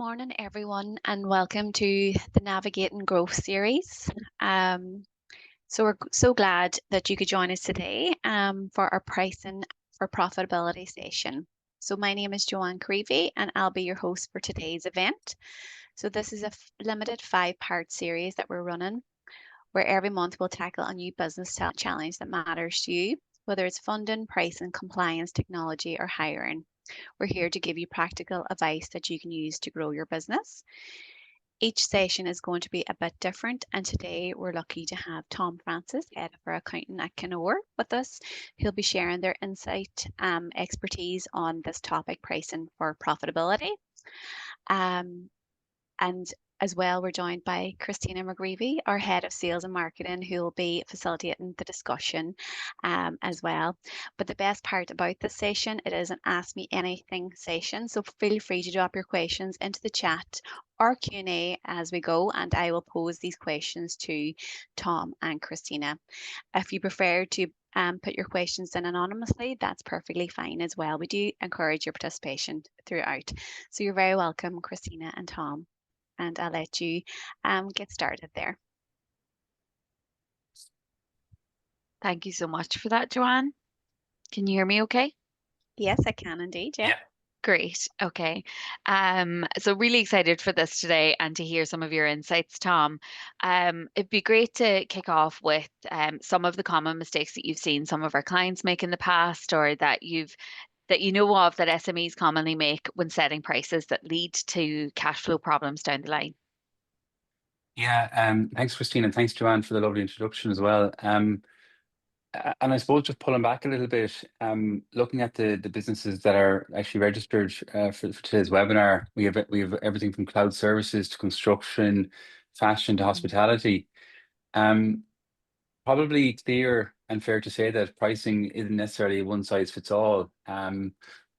Morning, everyone, and welcome to the Navigating Growth series. We're so glad that you could join us today for our pricing for profitability session. So my name is Joanne Creevy, and I'll be your host for today's event. So this is a limited 5-part series that we're running, where every month we'll tackle a new business challenge that matters to you, whether it's funding, pricing, compliance, technology, or hiring. We're here to give you practical advice that you can use to grow your business. Each session is going to be a bit different, and today we're lucky to have Tom Francis, head of our accounting at Kenore, with us. He'll be sharing their insight, expertise on this topic, pricing for profitability. Um, and as well, we're joined by Christina McGreevy, our head of sales and marketing, who will be facilitating the discussion as well. But the best part about this session, it is an Ask Me Anything session. So feel free to drop your questions into the chat or Q&A as we go, and I will pose these questions to Tom and Christina. If you prefer to put your questions in anonymously, that's perfectly fine as well. We do encourage your participation throughout. So you're very welcome, Christina and Tom, and I'll let you get started there. Thank you so much for that, Joanne. Can you hear me okay? Yes, I can indeed. Yeah. Great. Okay. So really excited for this today and to hear some of your insights, Tom. It'd be great to kick off with some of the common mistakes that you've seen some of our clients make in the past, or that you know of that SMEs commonly make when setting prices that lead to cash flow problems down the line. Yeah, thanks, Christine, and thanks, Joanne, for the lovely introduction as well. And I suppose just pulling back a little bit, looking at the businesses that are actually registered for today's webinar, we have everything from cloud services to construction, fashion to hospitality. Probably clear and fair to say that pricing isn't necessarily one size fits all.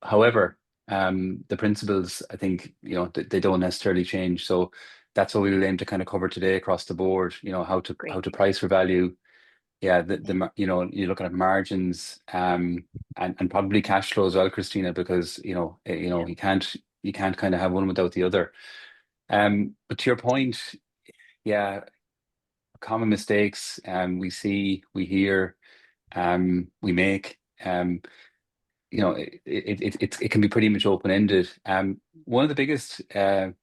However, the principles, I think, they don't necessarily change. So that's what we will aim to kind of cover today across the board. How to price for value. Yeah, you're looking at margins, and probably cash flow as well, Christina, because you can't kind of have one without the other. But to your point, yeah, common mistakes we see, we hear, we make. It can be pretty much open ended. One of the biggest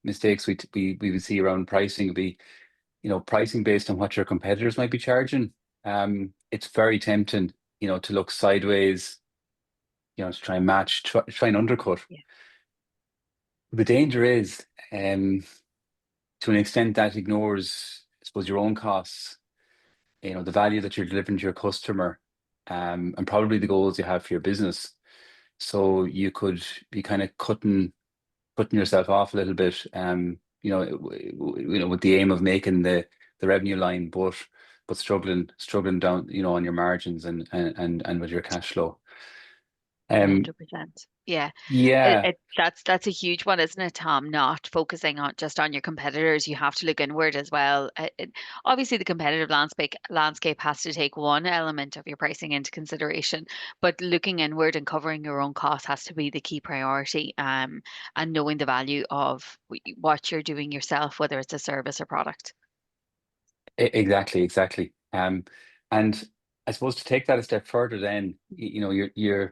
mistakes we would see around pricing would be, pricing based on what your competitors might be charging. It's very tempting, to look sideways, to try and match, try and undercut. Yeah. The danger is, to an extent, that ignores, I suppose, your own costs, the value that you're delivering to your customer, and probably the goals you have for your business. So you could be kind of cutting yourself off a little bit, with the aim of making the revenue line, but struggling down, on your margins and with your cash flow. 100%. Yeah. Yeah, That's a huge one, isn't it, Tom? Not focusing on just on your competitors. You have to look inward as well. Obviously, the competitive landscape has to take one element of your pricing into consideration, but looking inward and covering your own costs has to be the key priority. And knowing the value of what you're doing yourself, whether it's a service or product. exactly. And I suppose to take that a step further, then you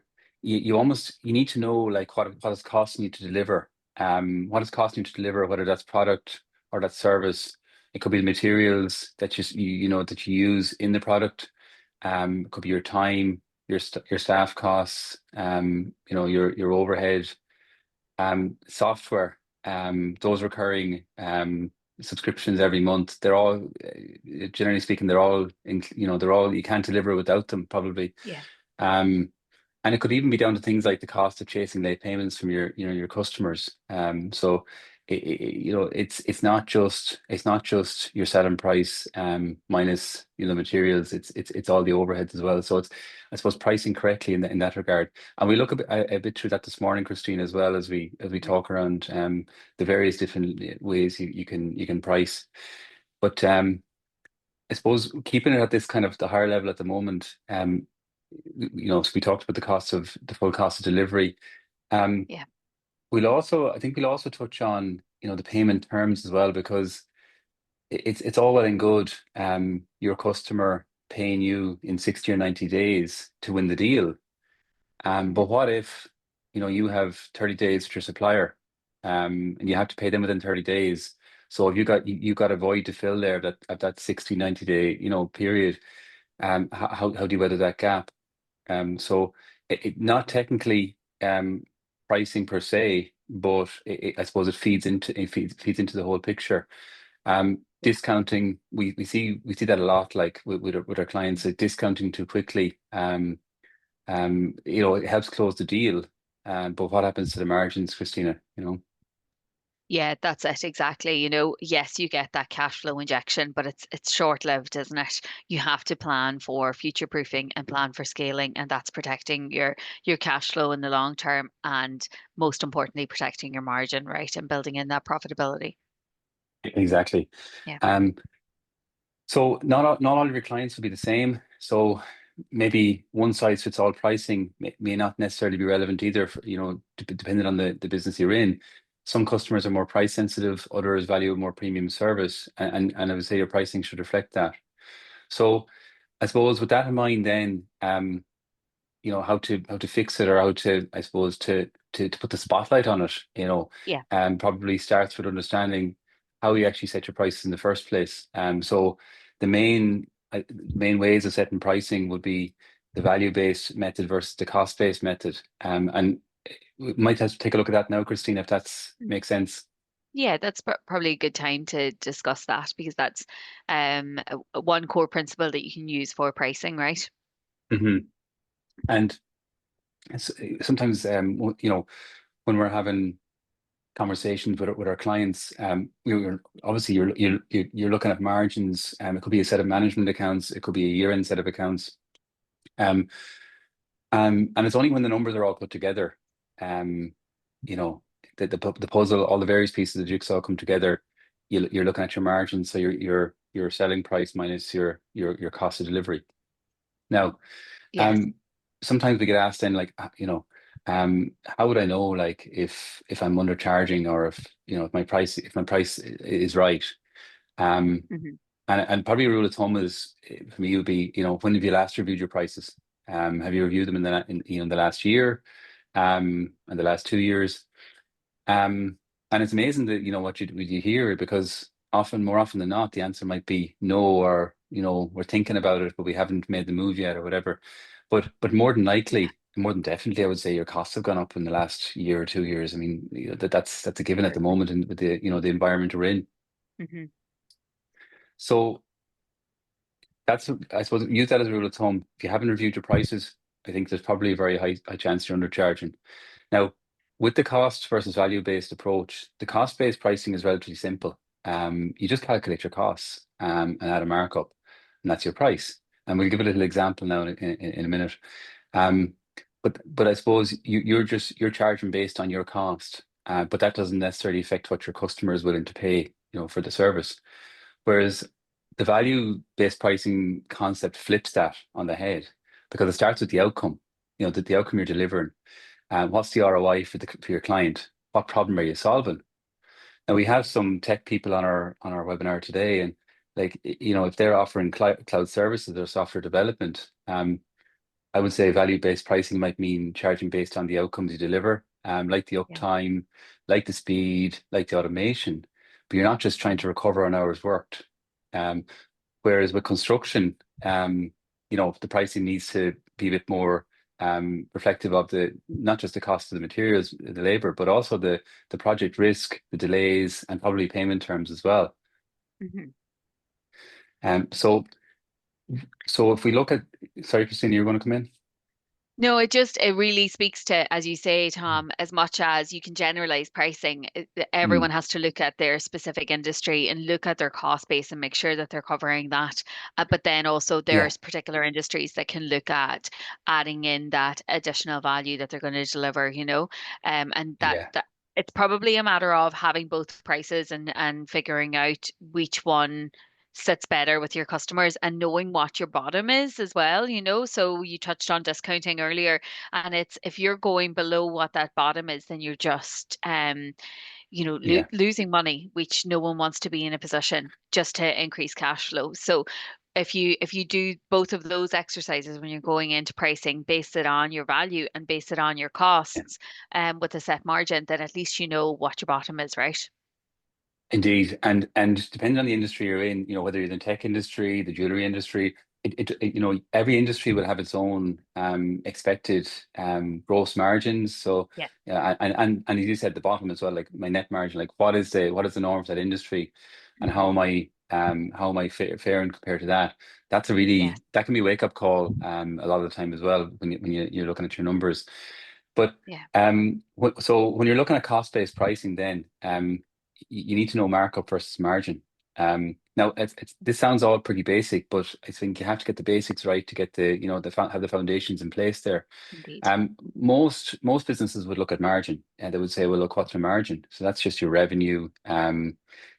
almost, you need to know, like, what it's costing you to deliver. What it's costing you to deliver, whether that's product or that service. It could be the materials that that you use in the product. It could be your time, your staff costs, your overhead, software, those recurring subscriptions every month. They're all, generally speaking, they're all you can't deliver without them, probably. Yeah. And it could even be down to things like the cost of chasing late payments from your customers. So it's not just your selling price minus materials. It's all the overheads as well. So it's, I suppose, pricing correctly in that regard. And we look a bit through that this morning, Christine, as well, as we talk around the various different ways you can price. But I suppose keeping it at this kind of the higher level at the moment. So we talked about the full cost of delivery. Yeah. I think we'll also touch on the payment terms as well, because it's all well and good, your customer paying you in 60 or 90 days to win the deal. Mhm. But what if, you have 30 days with your supplier, and you have to pay them within 30 days. So if you got a void to fill there, that at that 60, 90 day, period, how do you weather that gap? So not technically pricing per se, but I suppose it feeds into the whole picture. Discounting, we see that a lot, like with our clients, discounting too quickly. It helps close the deal. But what happens to the margins, Christina? Yeah, that's it exactly. Yes, you get that cash flow injection, but it's short-lived, isn't it? You have to plan for future proofing and plan for scaling, and that's protecting your cash flow in the long term, and most importantly, protecting your margin, right? And building in that profitability. Exactly. Yeah. Um, so not all of your clients will be the same. So maybe one size fits all pricing may not necessarily be relevant either, depending on the business you're in. Some customers are more price sensitive, others value a more premium service, and I would say your pricing should reflect that. So I suppose with that in mind, then, how to fix it, or how to, I suppose, to put the spotlight on it, Yeah. probably starts with understanding how you actually set your prices in the first place. So the main ways of setting pricing would be the value-based method versus the cost-based method. And we might have to take a look at that now, Christine, if that's makes sense. Yeah, that's probably a good time to discuss that because that's one core principle that you can use for pricing, right? Hmm. And sometimes, when we're having conversations with our clients, obviously you're looking at margins. It could be a set of management accounts, it could be a year-end set of accounts, um, and it's only when the numbers are all put together, um, you know, the puzzle, all the various pieces of the jigsaw come together. You're looking at your margins, so your selling price minus your cost of delivery. Now, Yes. um, sometimes we get asked then, like, how would I know, like, if I'm undercharging, or if my price is right? Um, Hmm. and probably a rule of thumb is, for me, would be, when have you last reviewed your prices? Have you reviewed them in the last year, and the last 2 years? Um, and it's amazing that, what you hear, because more often than not, the answer might be no, or, we're thinking about it, but we haven't made the move yet, or whatever. But more than Yeah. likely, more than definitely, I would say your costs have gone up in the last year or 2 years. I mean, that's a given at the Certainly. moment, and with the environment we're in. Hmm. So I suppose, use that as a rule of thumb. If you haven't reviewed your prices, I think there's probably a very high chance you're undercharging. Now, with the cost versus value-based approach, the cost-based pricing is relatively simple. You just calculate your costs, and add a markup, and that's your price. And we'll give a little example now in a minute. Um, but I suppose you're charging based on your cost, but that doesn't necessarily affect what your customer is willing to pay, for the service. Whereas the value-based pricing concept flips that on the head, because it starts with the outcome, the outcome you're delivering. What's the ROI for your client? What problem are you solving? Now, we have some tech people on our webinar today, and, like, if they're offering cloud services or software development, I would say value-based pricing might mean charging based on the outcomes you deliver, like the Yeah. uptime, like the speed, like the automation. But you're not just trying to recover on hours worked. Um, Whereas with construction, the pricing needs to be a bit more, reflective of the not just the cost of the materials, the labor, but also the project risk, the delays, and probably payment terms as well. Hmm. Um, so so if we look at, sorry, Christina, you're going to come in? No, it really speaks to, as you say, Tom, as much as you can generalize pricing, Mm, everyone has to look at their specific industry and look at their cost base and make sure that they're covering that. But then also yeah, there's particular industries that can look at adding in that additional value that they're going to deliver, and that yeah. that it's probably a matter of having both prices and figuring out which one sits better with your customers and knowing what your bottom is as well, So you touched on discounting earlier, and it's if you're going below what that bottom is, then Yeah. losing money, which no one wants to be in a position just to increase cash flow. So if you do both of those exercises when you're going into pricing, base it on your value and base it on your costs, with a set margin, then at least you know what your bottom is, right? Indeed, and depending on the industry you're in, whether you're in the tech industry, the jewelry industry, every industry will have its own expected gross margins. So Yeah. yeah, and as you said, the bottom as well, like my net margin, like what is the norm for that industry, and how am I faring compared to that? Yes. That can be a wake up call a lot of the time as well when you're looking at your numbers. But Yeah. so when you're looking at cost-based pricing, then you need to know markup versus margin. Now, this sounds all pretty basic, but I think you have to get the basics right to get have the foundations in place there. Indeed. Most businesses would look at margin and they would say, well, look, what's your margin? So that's just your revenue. So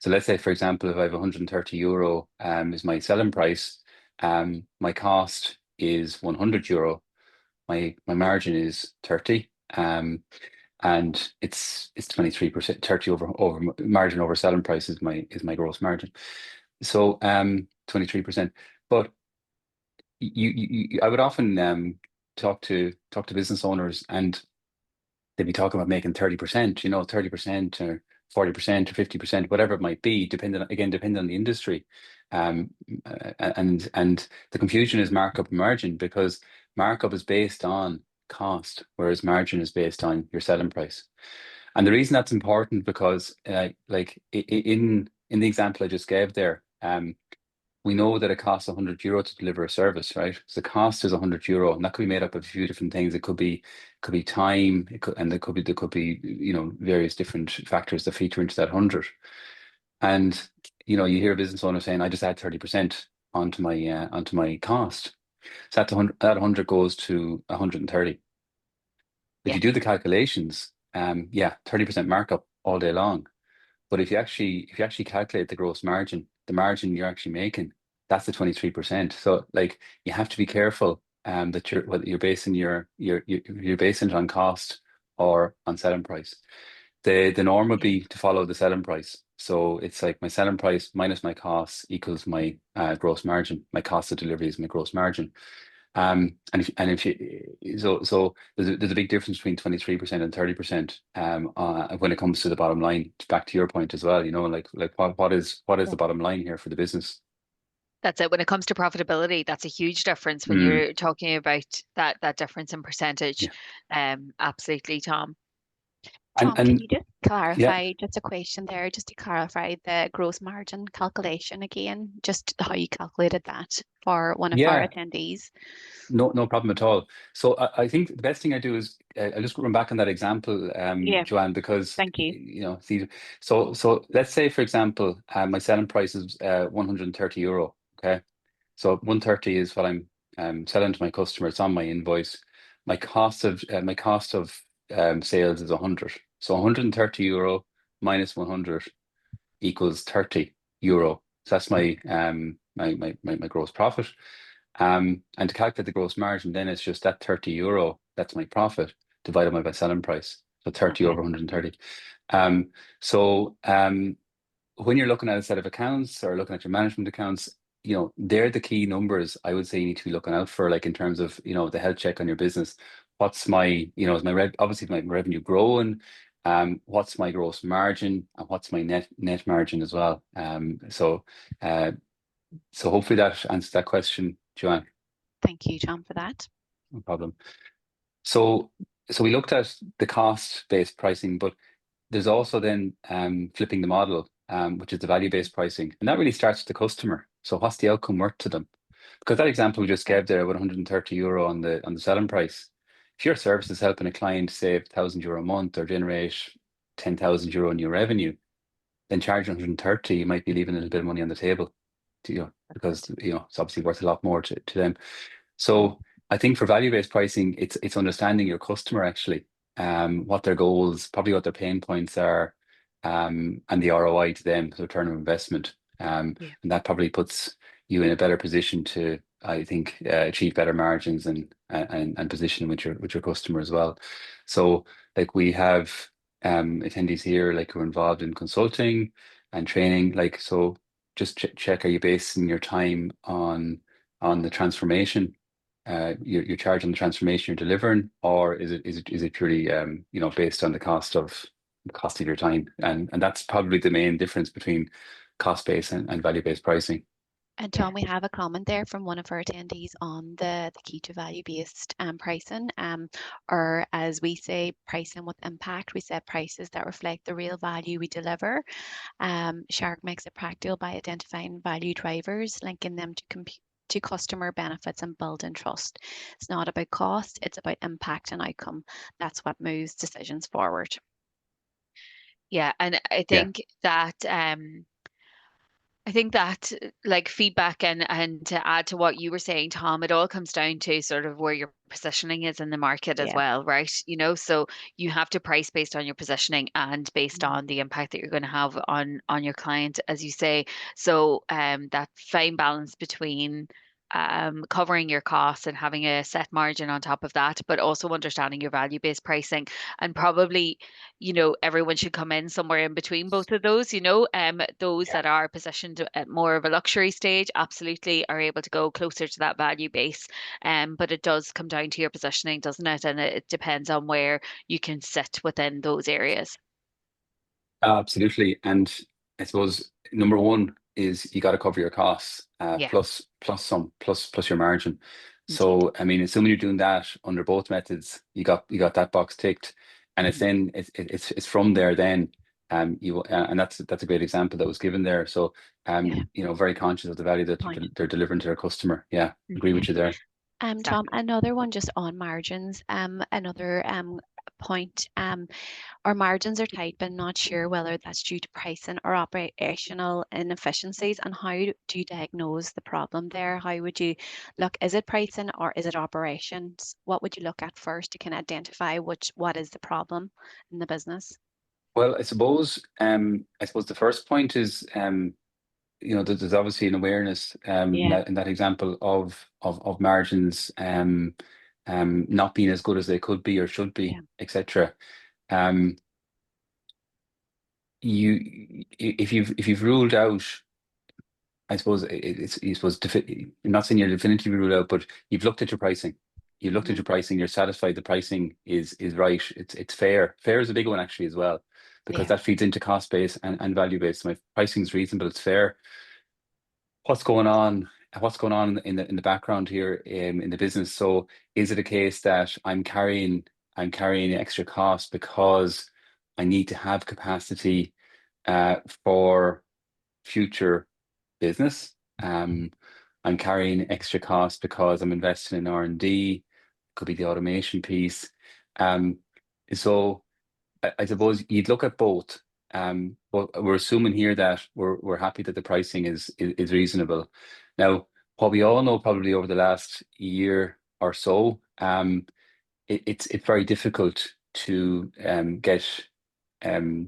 let's say, for example, if I have 130 euro is my selling price, my cost is 100 euro, my margin is 30. And it's 23%, 30 over margin over selling price is my gross margin. So 23%. But I would often talk to business owners, and they'd be talking about making 30%, 30% or 40% or 50%, whatever it might be, depending on the industry. Um, and the confusion is markup and margin, because markup is based on cost, whereas margin is based on your selling price. And the reason that's important, because like in the example I just gave there, we know that it costs 100 euro to deliver a service, right? So the cost is 100 euro, and that could be made up of a few different things. It could be time, and there could be various different factors that feature into that 100. And you hear a business owner saying, "I just add 30% onto my cost." So that 100 goes to 130. If Yeah. you do the calculations, yeah, 30% markup all day long. But if you actually calculate the gross margin, the margin you're actually making, that's the 23%. So like you have to be careful that whether you're basing you're basing it on cost or on selling price. The norm would Yeah. be to follow the selling price. So it's like my selling price minus my costs equals my gross margin. My cost of delivery is my gross margin. And if you so there's a big difference between 23% and 30% when it comes to the bottom line. Back to your point as well, like what is Yeah. the bottom line here for the business? That's it. When it comes to profitability, that's a huge difference when Mm, you're talking about that difference in percentage. yeah, Absolutely, Tom. and Tom, can and you just yeah, clarify just a question there, just to clarify the gross margin calculation again, just how you calculated that for one of our yeah. attendees? No problem at all. So I think the best thing I do is I just run back on that example, Yeah, Joanne, because thank you. so let's say, for example, my selling price is 130 euro. Okay, so 130 is what I'm selling to my customer. It's on my invoice. My cost of sales is 100. So 130 euro minus 100 equals 30 euro. So that's my gross profit. And to calculate the gross margin, then it's just that 30 euro, that's my profit, divided by my selling price. So 30 Okay, over 130. So when you're looking at a set of accounts or looking at your management accounts, they're the key numbers I would say you need to be looking out for, like in terms of, the health check on your business. What's is obviously my revenue growing? What's my gross margin, and what's my net margin as well? Uh, so hopefully that answers that question, Joanne. thank you, Tom, for that. No problem. So so we looked at the cost-based pricing, but there's also then flipping the model, which is the value-based pricing. And that really starts with the customer. So what's the outcome worth to them? Because that example we just Yeah. gave there with 130 euro on the selling price, if your service is helping a client save 1,000 euro a month or generate 10,000 euro in new revenue, then charging 130, you might be leaving a little bit of money on the table, That's because it. it's obviously worth a lot more to them. So I think for value-based pricing, it's understanding your customer actually, what their goals, probably what their pain points are, and the ROI to them, the return on investment. Yeah. And that probably puts you in a better position to, I think, achieve better margins and position with your customer as well. So like we have attendees here like who are involved in consulting and training. Like, so just check, are you basing your time on the transformation, your charge on the transformation you're delivering, or is it purely based on the cost of your time? And that's probably the main difference between cost based and value based pricing. And Yeah. Tom, we have a comment there from one of our attendees on the key to value-based pricing, or as we say, pricing with impact. We set prices that reflect the real value we deliver. Shark makes it practical by identifying value drivers, linking them to customer benefits and building trust. It's not about cost, it's about impact and outcome. That's what moves decisions forward. Yeah, and Yeah. I think that like feedback and to add to what you were saying, Tom, it all comes down to sort of where your positioning is in the market as Yeah. well, right? So you have to price based on your positioning and based Mm. on the impact that you're going to have on your client, as you say. So that fine balance between covering your costs and having a set margin on top of that, but also understanding your value-based pricing. And probably, everyone should come in somewhere in between both of those, those Yeah. that are positioned at more of a luxury stage absolutely are able to go closer to that value base. But it does come down to your positioning, doesn't it? And it depends on where you can sit within those areas. Absolutely. And I suppose number one is you got to cover your costs, Yeah, plus your margin. indeed. So I mean, assuming you're doing that under both methods, you got that box ticked, and it's Mhm. then it's from there then and that's a great example that was given there. So Yeah, very conscious of the value that point. they're delivering to their customer. Yeah, agree Mhm. with you there. Tom, Exactly. another one just on margins. Another point. Our margins are tight, but not sure whether that's due to pricing or operational inefficiencies. And how do you diagnose the problem there? How would you look? Is it pricing or is it operations? What would you look at first to kind of identify what is the problem in the business? Well, I suppose the first point is there's obviously an awareness in Yeah, that example of margins not being as good as they could be or should yeah, be, etc. Um, if you've ruled out, I suppose it's I suppose I'm not saying you're definitively ruled out, but you've looked at your pricing. You've looked at hmm your pricing. You're satisfied the pricing is right. It's fair. Fair is a big one actually as well, because yeah, that feeds into cost base and value base. My pricing's reasonable. It's fair. What's going on in the background here in the business? So is it a case that I'm carrying extra cost because I need to have capacity for future business? I'm carrying extra cost because I'm investing in R&D, could be the automation piece. Um, so I suppose you'd look at both. But we're assuming here that we're happy that the pricing is reasonable. Now, what we all know probably over the last year or so, it's very difficult to get um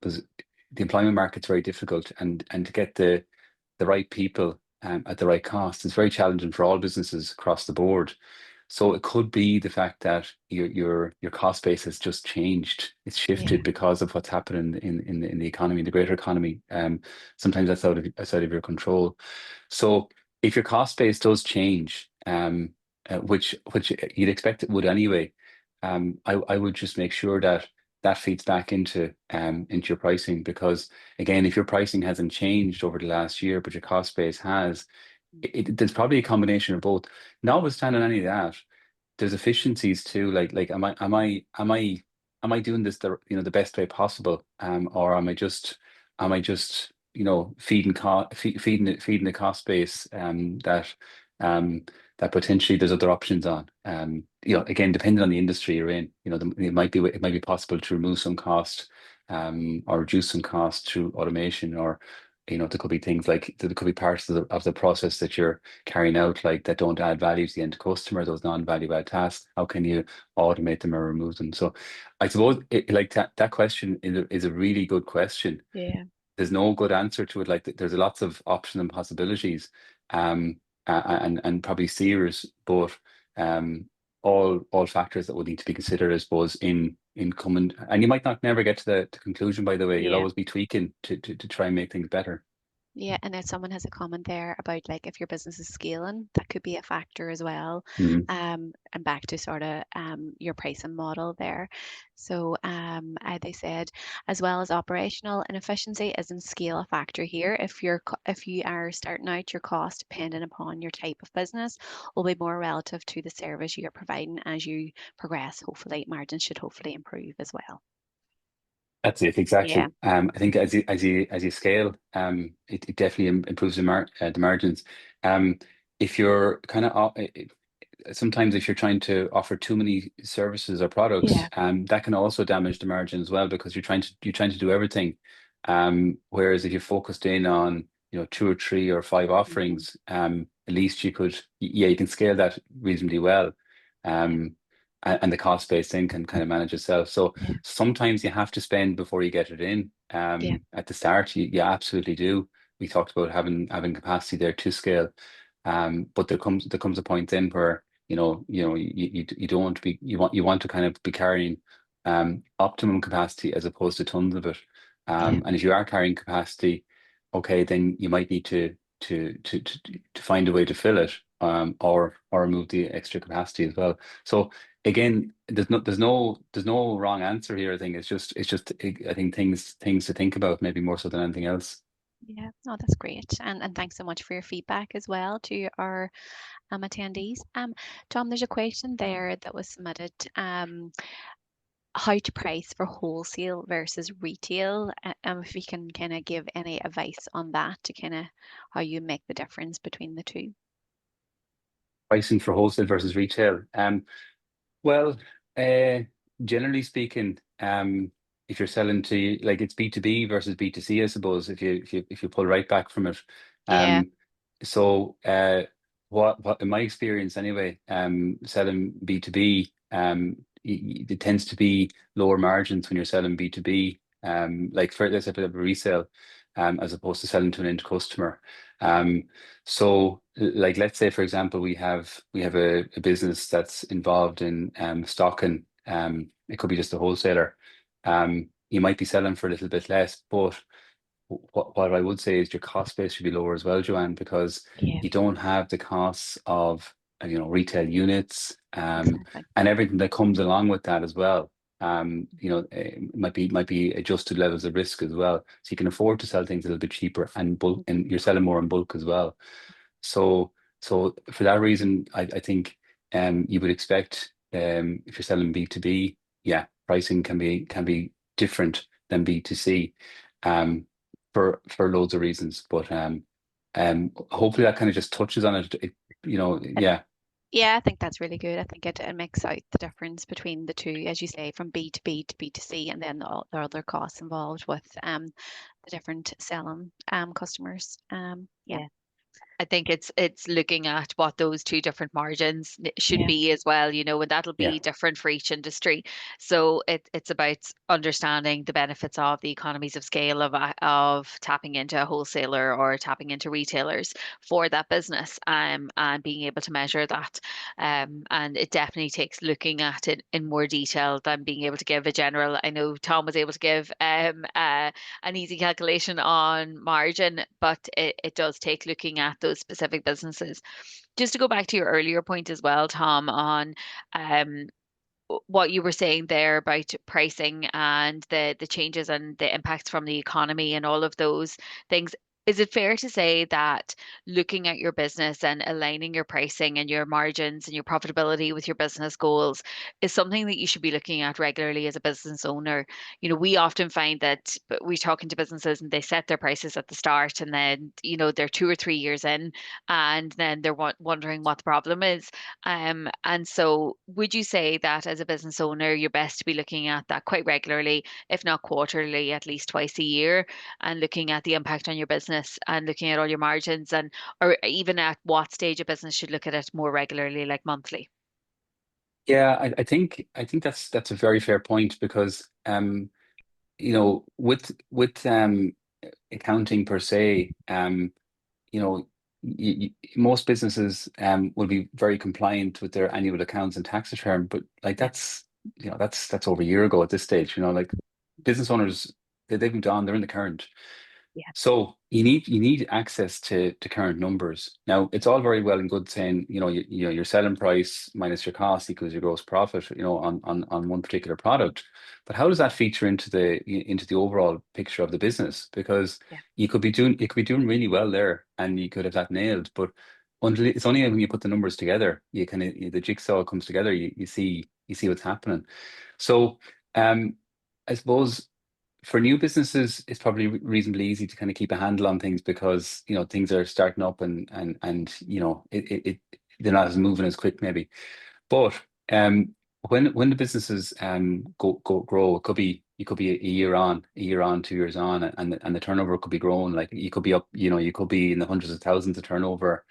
because the employment market's very difficult, and to get the right people at the right cost is very challenging for all businesses across the board. So it could be the fact that your cost base has just changed. It's shifted yeah, because of what's happening in the economy, in the greater economy. Sometimes that's outside of your control. So if your cost base does change, which you'd expect it would anyway, I would just make sure that that feeds back into your pricing, because again, if your pricing hasn't changed over the last year, but your cost base has, there's probably a combination of both. Notwithstanding any of that, there's efficiencies too. Like am I doing this the best way possible, or am I just feeding the cost base um that potentially there's other options on. Again, depending on the industry you're in, it might be possible to remove some cost, or reduce some cost through automation, or there could be things like there could be parts of the process that you're carrying out like that don't add value to the end customer, those non-value add tasks. How can you automate them or remove them? So I suppose like that question is a really good question. yeah. There's no good answer to it. Like there's lots of options and possibilities, and probably seers, but all factors that would need to be considered, I suppose, in in and you might not never get to the conclusion, by the way. You'll Yeah. always be tweaking to try and make things better. Yeah, and if someone has a comment there about like if your business is scaling, that could be a factor as well. Mm. And back to sort of your pricing model there. So they said as well as operational inefficiency isn't scale a factor here. If you are starting out, your cost depending upon your type of business will be more relative to the service you're providing as you progress. Hopefully, margins should hopefully improve as well. That's it, Yeah, exactly. I think as you scale, it definitely improves the margins. If you're kind of sometimes if you're trying to offer too many services or products, yeah, that can also damage the margin as well because you're trying to do everything. Whereas if you're focused in on, two or three or five mhm, offerings, at least you can scale that reasonably well. yeah, And the cost base then can kind of manage itself. So yeah, sometimes you have to spend before you get it in. yeah, At the start, you absolutely do. We talked about having capacity there to scale. But there comes a point then where you don't want to be you want to kind of be carrying optimum capacity as opposed to tons of it. yeah, And if you are carrying capacity, okay, then you might need to find a way to fill it, or remove the extra capacity as well. So again, there's no wrong answer here. I think it's just I think things to think about, maybe more so than anything else. yeah. No, that's great. And thanks so much for your feedback as well to our attendees. Tom, there's a question there that was submitted. How to price for wholesale versus retail. If you can kind of give any advice on that to kind of how you make the difference between the two. Pricing for wholesale versus retail. Well, uh, generally speaking, if you're selling to, like, it's B2B versus B2C, I suppose, if you pull right back from it. Yeah, Um, so what in my experience anyway, selling B2B, it tends to be lower margins when you're selling B2B, like for let's say for a resale, as opposed to selling to an end customer. Um, so, like, let's say, for example, we have a business that's involved in stocking. It could be just a wholesaler. You might be selling for a little bit less, but what I would say is your cost base should be lower as well, Joanne, because yeah, you don't have the costs of retail units, exactly. and everything that comes along with that as well. It might be adjusted levels of risk as well, so you can afford to sell things a little bit cheaper and bulk, and you're selling more in bulk as well. So, so for that reason, I think you would expect, if you're selling B2B, yeah, pricing can be different than B2C, um, for loads of reasons. But hopefully that kind of just touches on it. Yeah, Yeah, I think that's really good. I think it makes out the difference between the two, as you say, from B2B to B2C, and then the other costs involved with the different selling customers. Yeah, Yeah. I think it's looking at what those two different margins should yeah, be as well, and that'll yeah, be different for each industry. So it's about understanding the benefits of the economies of scale of tapping into a wholesaler or tapping into retailers for that business, and being able to measure that. And it definitely takes looking at it in more detail than being able to give a general. I know Tom was able to give an easy calculation on margin, but it does take looking at those specific businesses. Just to go back to your earlier point as well, Tom, on um, what you were saying there about pricing and the changes and the impacts from the economy and all of those things. Is it fair to say that looking at your business and aligning your pricing and your margins and your profitability with your business goals is something that you should be looking at regularly as a business owner? We often find that we're talking to businesses and they set their prices at the start, and then, they're 2 or 3 years in, and then they're wondering what the problem is. And so would you say that as a business owner, you're best to be looking at that quite regularly, if not quarterly, at least twice a year, and looking at the impact on your business and looking at all your margins, and or even at what stage a business should look at it more regularly, like monthly? yeah. I think that's a very fair point because with accounting per se, most businesses will be very compliant with their annual accounts and tax return, but like Yeah. that's over a year ago at this stage. Like business owners, they've moved on, they're in the current. Yeah. So you need access to current numbers. Now, it's all very well and good saying, your selling price minus your cost equals your gross profit, on one particular product. But how does that feature into the overall picture of the business? Because Yeah. you could be doing really well there and you could have that nailed, but until it's only when you put the numbers together, the jigsaw comes together, you see what's happening. So I suppose for new businesses, it's probably reasonably easy to kind of keep a handle on things because things are starting up and they're not as moving as quick maybe. But when the businesses grow, it could be a year on, 2 years on, and the turnover could be growing. Like you could be up, you could be in the hundreds of thousands of turnover,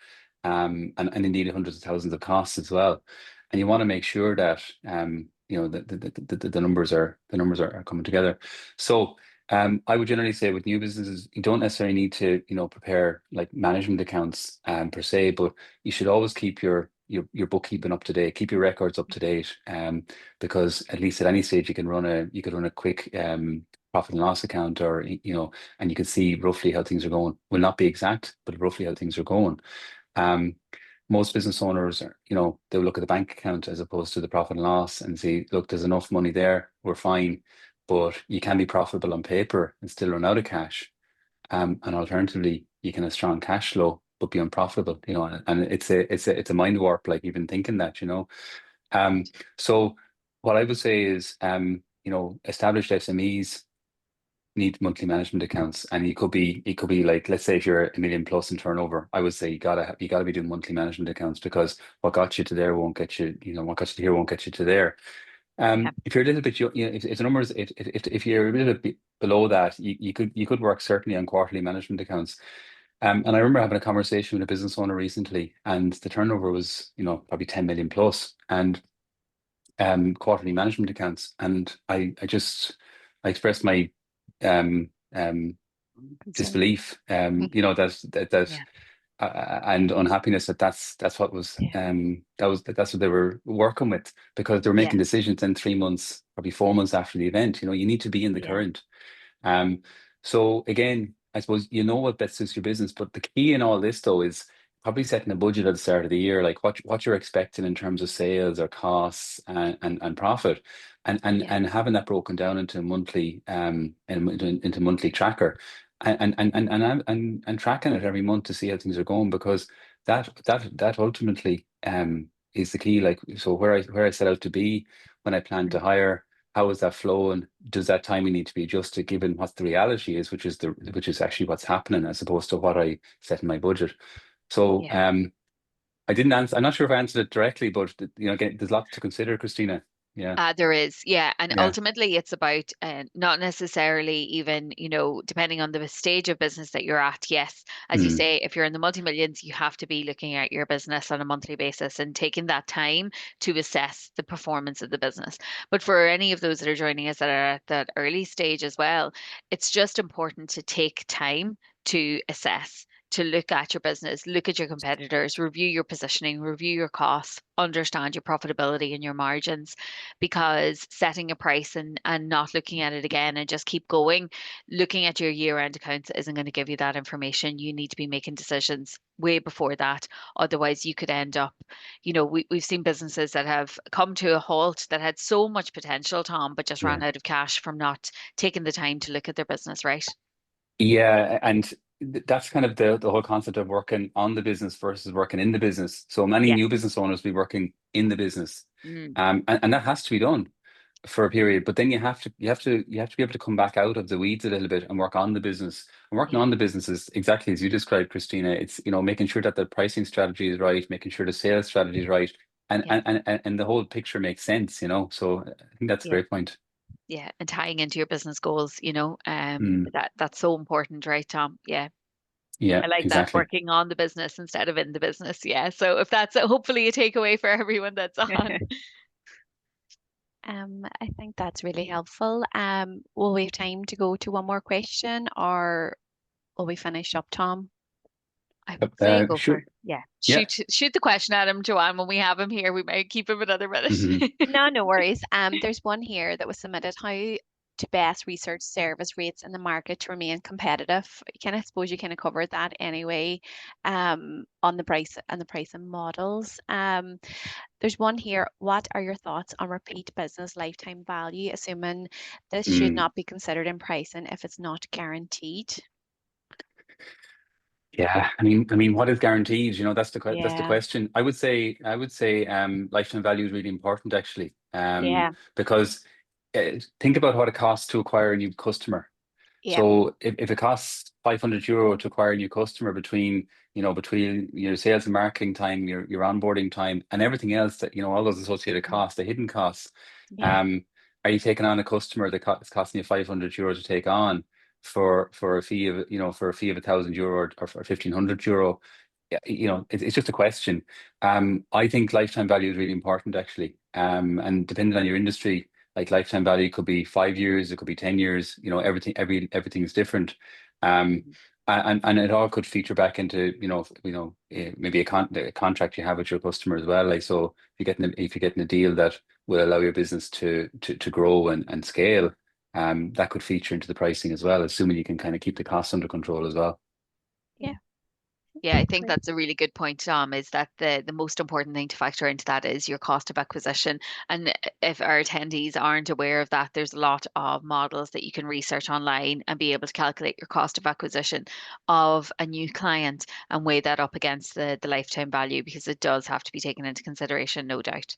and indeed hundreds of thousands of costs as well. And you want to make sure that the numbers are coming together. So I would generally say with new businesses, you don't necessarily need to prepare like management accounts per se, but you should always keep your bookkeeping up to date, keep your records up to date, because at least at any stage you could run a quick profit and loss account, or and you can see roughly how things are going. Will not be exact, but roughly how things are going. Um, Most business owners they'll look at the bank account as opposed to the profit and loss and see, look, there's enough money there, we're fine, but you can be profitable on paper and still run out of cash. And alternatively, you can have strong cash flow but be unprofitable, and it's a mind warp, like even thinking that. Um, so what I would say is, established SMEs need monthly management accounts, and it could be like, let's say if you're a million plus in turnover, I would say you gotta be doing monthly management accounts, because what got you to there won't get you, what got you to here won't get you to there. Yeah. If you're a little bit, if the numbers, if you're a little bit below that, you could work certainly on quarterly management accounts. And I remember having a conversation with a business owner recently, and the turnover was, probably 10 million plus, and quarterly management accounts. And I expressed my um, um, Concern. disbelief, that Yeah. and unhappiness that's what was Yeah. that's what they were working with, because they were Yeah. making decisions in 3 months, probably 4 months after the event. You need to be in the Yeah. current. Um, so again, I suppose what best suits your business, but the key in all this though is probably setting a budget at the start of the year, like what you're expecting in terms of sales or costs and profit, Yeah. and having that broken down into monthly and into monthly tracker, and tracking it every month to see how things are going, because that ultimately is the key. Like, so where I set out to be when I plan to Mm. hire, how is that flowing? Does that timing need to be adjusted given what the reality is, which is actually what's happening, as opposed to what I set in my budget? So Yeah. I didn't answer. I'm not sure if I answered it directly, but again, there's lots to consider, Christina. Yeah. There is, yeah, and Yeah. ultimately it's about not necessarily even, depending on the stage of business that you're at. Yes, as you Mm, say, if you're in the multi-millions, you have to be looking at your business on a monthly basis and taking that time to assess the performance of the business. But for any of those that are joining us that are at that early stage as well, it's just important to take time to assess, to look at your business, look at your competitors, review your positioning, review your costs, understand your profitability and your margins, because setting a price and not looking at it again and just keep going, looking at your year-end accounts isn't going to give you that information. You need to be making decisions way before that. Otherwise, you could end up, we've seen businesses that have come to a halt that had so much potential, Tom, but just yeah. ran out of cash from not taking the time to look at their business, right? Yeah, and that's kind of the whole concept of working on the business versus working in the business. So many Yeah. new business owners will be working in the business, Mm. and that has to be done for a period. But then you have to be able to come back out of the weeds a little bit and work on the business. And working Yeah. on the business is exactly as you described, Christina. It's making sure that the pricing strategy is right, making sure the sales strategy is right, and Yeah. and the whole picture makes sense. So I think that's a Yeah. great point. Yeah. And tying into your business goals, Mm, that's so important, right, Tom? Yeah. yeah, I like that, exactly. working on the business instead of in the business. Yeah. So if that's hopefully a takeaway for everyone that's on. I think that's really helpful. Will we have time to go to one more question, or will we finish up, Tom? I would say go Sure. for. Yeah. Yeah. Shoot the question at him, Joanne, when we have him here. We might keep him another minute. Mhm. No worries. There's one here that was submitted. How to best research service rates in the market to remain competitive. I suppose you kind of covered that anyway, on the price and the pricing models. There's one here. What are your thoughts on repeat business lifetime value, assuming this should Mm. not be considered in pricing if it's not guaranteed? Yeah, I mean, what is guaranteed? That's the Yeah, question. I would say, lifetime value is really important actually, yeah, because think about what it costs to acquire a new customer. yeah, So if it costs €500 to acquire a new customer between your sales and marketing time, your onboarding time, and everything else that, all those associated mhm, costs, the hidden costs, yeah, um, are you taking on a customer that it's costing you €500 to take on for a fee of, €1,000 or for €1,500? Yeah, it's just a question. I think lifetime value is really important actually. And depending on your industry, like lifetime value could be 5 years, it could be 10 years, everything's different. Um, Mhm. and it all could feature back into, maybe a contract you have with your customer as well. Like, so if you're getting a deal that will allow your business to grow and scale, that could feature into the pricing as well, assuming you can kind of keep the costs under control as well. yeah. Yeah, I think Great. that's a really good point, Tom, is that the most important thing to factor into that is your cost of acquisition. And if our attendees aren't aware of that, there's a lot of models that you can research online and be able to calculate your cost of acquisition of a new client and weigh that up against the lifetime value, because it does have to be taken into consideration, no doubt.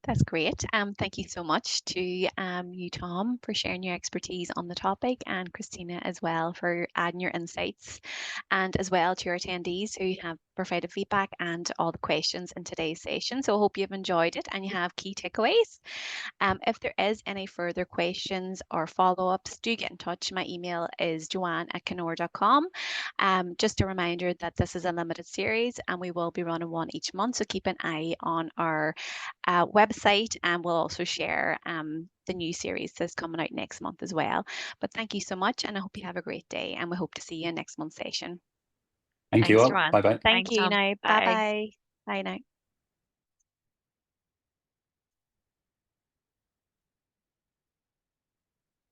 That's great. Thank you so much to you, Tom, for sharing your expertise on the topic, and Christina as well for adding your insights, and as well to your attendees who have provided feedback and all the questions in today's session. So I hope you've enjoyed it and you have key takeaways. If there is any further questions or follow-ups, do get in touch. My email is joanne@canor.com. Just a reminder that this is a limited series and we will be running one each month. So keep an eye on our website, and we'll also share the new series that's coming out next month as well. But thank you so much, and I hope you have a great day, and we hope to see you in next month's session. Thank you Thanks, all. Joanne. Bye bye. Thank Thanks, you Tom. now. Bye Bye. bye. Bye now.